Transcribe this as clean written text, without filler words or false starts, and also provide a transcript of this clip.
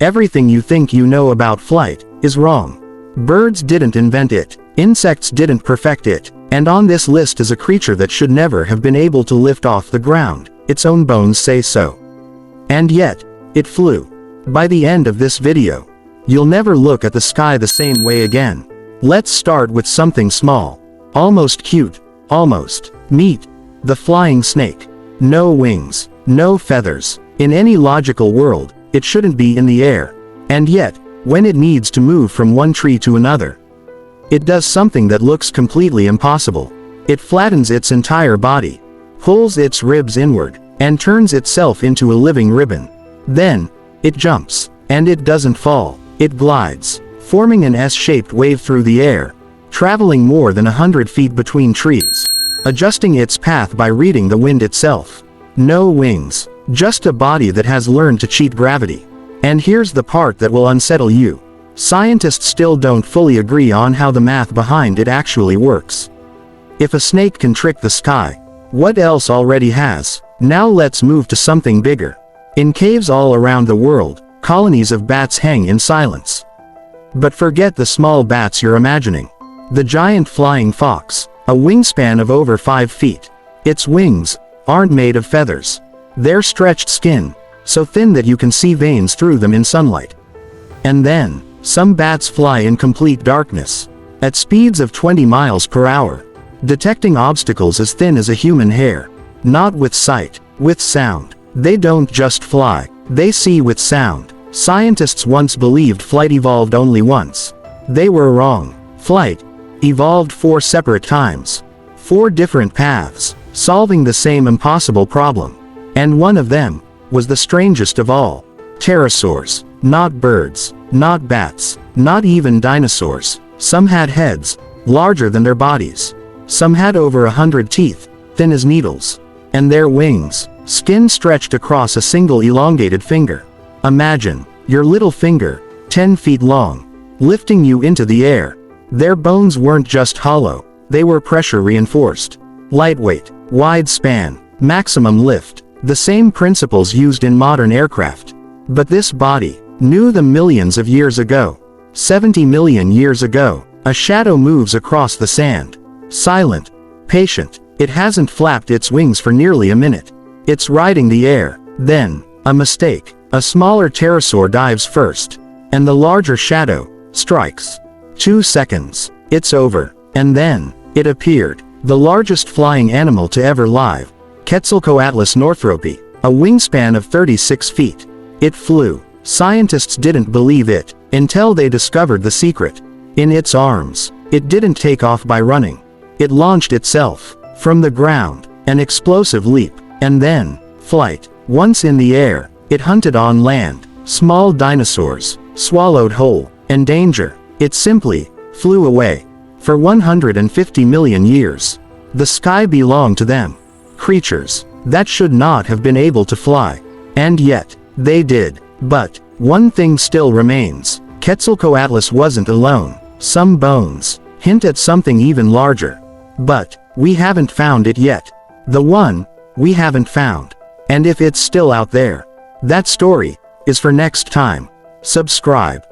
Everything you think you know about flight is wrong. Birds didn't invent it, insects didn't perfect it, and on this list is a creature that should never have been able to lift off the ground. Its own bones say so. And yet, it flew. By the end of this video, you'll never look at the sky the same way again. Let's start with something small. Almost cute. Almost. Meet the flying snake. No wings. No feathers. In any logical world, it shouldn't be in the air. And yet, when it needs to move from one tree to another, it does something that looks completely impossible. It flattens its entire body, pulls its ribs inward, and turns itself into a living ribbon. Then, it jumps. And it doesn't fall. It glides, forming an S-shaped wave through the air, traveling more than 100 feet between trees, adjusting its path by reading the wind itself. No wings, just a body that has learned to cheat gravity. And here's the part that will unsettle you. Scientists still don't fully agree on how the math behind it actually works. If a snake can trick the sky, what else already has? Now let's move to something bigger. In caves all around the world, colonies of bats hang in silence. But forget the small bats you're imagining. The giant flying fox, a wingspan of over 5 feet. Its wings aren't made of feathers. They're stretched skin, so thin that you can see veins through them in sunlight. And then, some bats fly in complete darkness, at speeds of 20 miles per hour, detecting obstacles as thin as a human hair. Not with sight, with sound. They don't just fly, they see with sound. Scientists once believed flight evolved only once. They were wrong. Flight evolved 4 separate times. 4 different paths, solving the same impossible problem. And one of them was the strangest of all. Pterosaurs. Not birds, not bats, not even dinosaurs. Some had heads, larger than their bodies. Some had over 100 teeth, thin as needles. And their wings, skin stretched across a single elongated finger. Imagine your little finger, 10 feet long, lifting you into the air. Their bones weren't just hollow, they were pressure reinforced. Lightweight, wide span, maximum lift, the same principles used in modern aircraft. But this body knew them millions of years ago. 70 million years ago, a shadow moves across the sand. Silent, patient, it hasn't flapped its wings for nearly a minute. It's riding the air. Then, a mistake. A smaller pterosaur dives first, and the larger shadow strikes. 2 seconds. It's over. And then, it appeared. The largest flying animal to ever live. Quetzalcoatlus northropi, a wingspan of 36 feet. It flew. Scientists didn't believe it, until they discovered the secret. In its arms, it didn't take off by running. It launched itself, from the ground, an explosive leap, and then, flight. Once in the air, it hunted on land, small dinosaurs, swallowed whole, and danger. It simply flew away. For 150 million years, the sky belonged to them. Creatures that should not have been able to fly. And yet, they did. But, one thing still remains. Quetzalcoatlus wasn't alone. Some bones hint at something even larger. But, we haven't found it yet. The one we haven't found. And if it's still out there, that story is for next time. Subscribe.